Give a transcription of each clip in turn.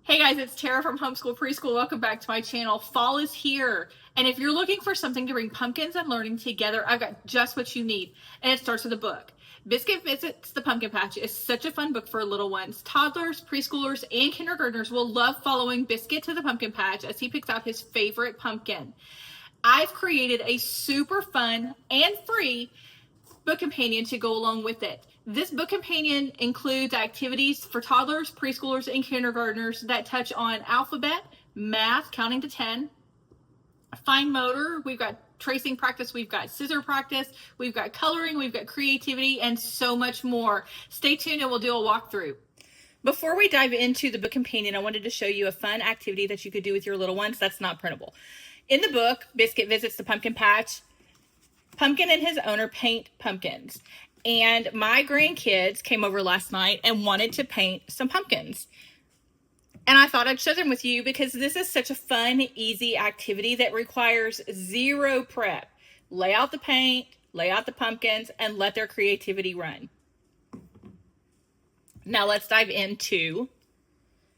Hey guys, it's Tara from Homeschool Preschool. Welcome back to my channel. Fall is here. And if you're looking for something to bring pumpkins and learning together, I've got just what you need. And it starts with a book. Biscuit Visits the Pumpkin Patch is such a fun book for little ones. Toddlers, preschoolers, and kindergartners will love following Biscuit to the Pumpkin Patch as he picks out his favorite pumpkin. I've created a super fun and free book companion to go along with it. This book companion includes activities for toddlers, preschoolers, and kindergartners that touch on alphabet, math, counting to 10, fine motor, we've got tracing practice, we've got scissor practice, we've got coloring, we've got creativity, and so much more. Stay tuned and we'll do a walkthrough. Before we dive into the book companion, I wanted to show you a fun activity that you could do with your little ones that's not printable. In the book, Biscuit Visits the Pumpkin Patch, Pumpkin and his owner paint pumpkins. And my grandkids came over last night and wanted to paint some pumpkins. And I thought I'd share them with you because this is such a fun, easy activity that requires zero prep. Lay out the paint, lay out the pumpkins, and let their creativity run. Now let's dive into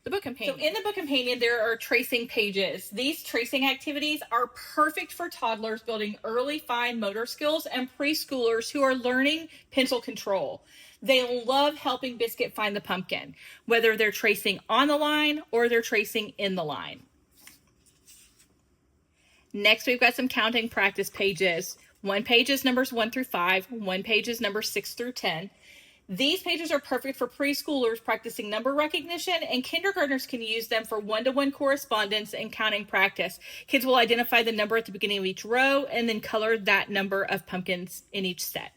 the book companion. So in the book companion, there are tracing pages. These tracing activities are perfect for toddlers building early fine motor skills and preschoolers who are learning pencil control. They love helping Biscuit find the pumpkin, whether they're tracing on the line or they're tracing in the line. Next, we've got some counting practice pages. One page is numbers 1 through 5. One page is numbers 6 through 10. These pages are perfect for preschoolers practicing number recognition, and kindergartners can use them for one-to-one correspondence and counting practice. Kids will identify the number at the beginning of each row and then color that number of pumpkins in each set.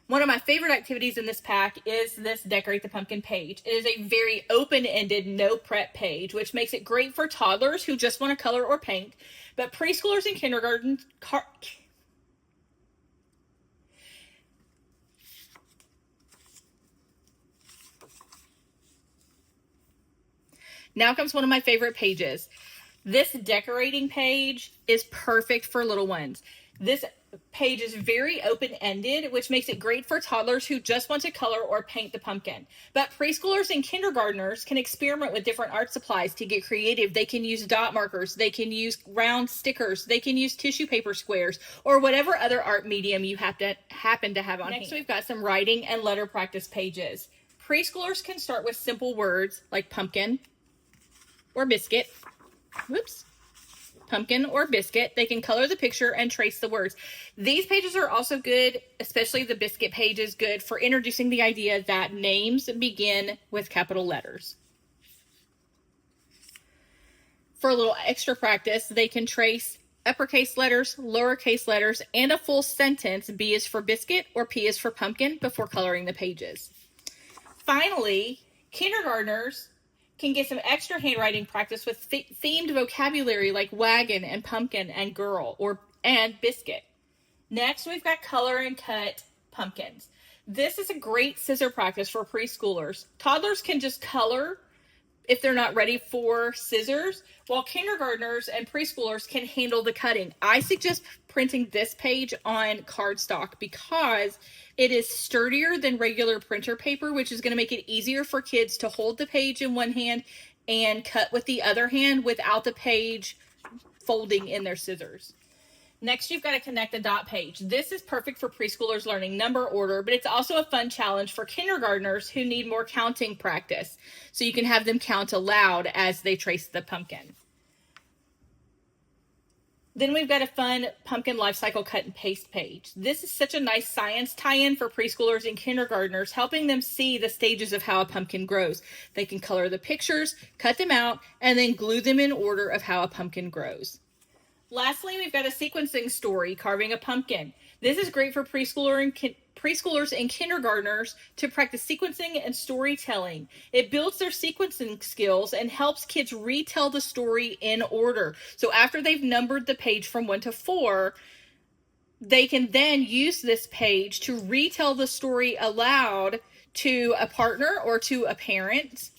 One of my favorite activities in this pack is this Decorate the Pumpkin page. It is a very open-ended, no prep page, which makes it great for toddlers who just want to color or paint, but preschoolers and kindergarten Now comes one of my favorite pages. This decorating page is perfect for little ones. This page is very open-ended, which makes it great for toddlers who just want to color or paint the pumpkin. But preschoolers and kindergartners can experiment with different art supplies to get creative. They can use dot markers, they can use round stickers, they can use tissue paper squares, or whatever other art medium you happen to have on hand. Next, we've got some writing and letter practice pages. Preschoolers can start with simple words like pumpkin, or biscuit. Whoops. Pumpkin or biscuit. They can color the picture and trace the words. These pages are also good, especially the biscuit page is good for introducing the idea that names begin with capital letters. For a little extra practice, they can trace uppercase letters, lowercase letters, and a full sentence. B is for biscuit or P is for pumpkin before coloring the pages. Finally, kindergartners can get some extra handwriting practice with themed vocabulary like wagon and pumpkin and girl and biscuit. Next, we've got color and cut pumpkins. This is a great scissor practice for preschoolers. Toddlers can just color if they're not ready for scissors, while kindergartners and preschoolers can handle the cutting. I suggest printing this page on cardstock because it is sturdier than regular printer paper, which is going to make it easier for kids to hold the page in one hand and cut with the other hand without the page folding in their scissors. Next, you've got to connect a dot page. This is perfect for preschoolers learning number order, but it's also a fun challenge for kindergartners who need more counting practice. So you can have them count aloud as they trace the pumpkin. Then we've got a fun pumpkin life cycle cut and paste page. This is such a nice science tie-in for preschoolers and kindergartners, helping them see the stages of how a pumpkin grows. They can color the pictures, cut them out, and then glue them in order of how a pumpkin grows. Lastly, we've got a sequencing story, carving a pumpkin. This is great for preschoolers and kindergartners to practice sequencing and storytelling. It builds their sequencing skills and helps kids retell the story in order. So after they've numbered the page from 1 to 4, they can then use this page to retell the story aloud to a partner or to a parent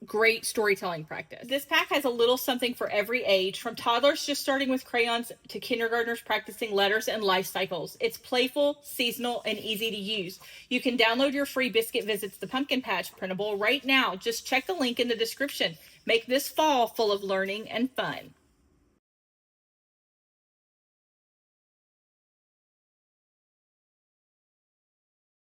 great storytelling practice. This pack has a little something for every age, from toddlers just starting with crayons to kindergartners practicing letters and life cycles. It's playful, seasonal, and easy to use. You can download your free Biscuit Visits the Pumpkin Patch printable right now. Just check the link in the description. Make this fall full of learning and fun.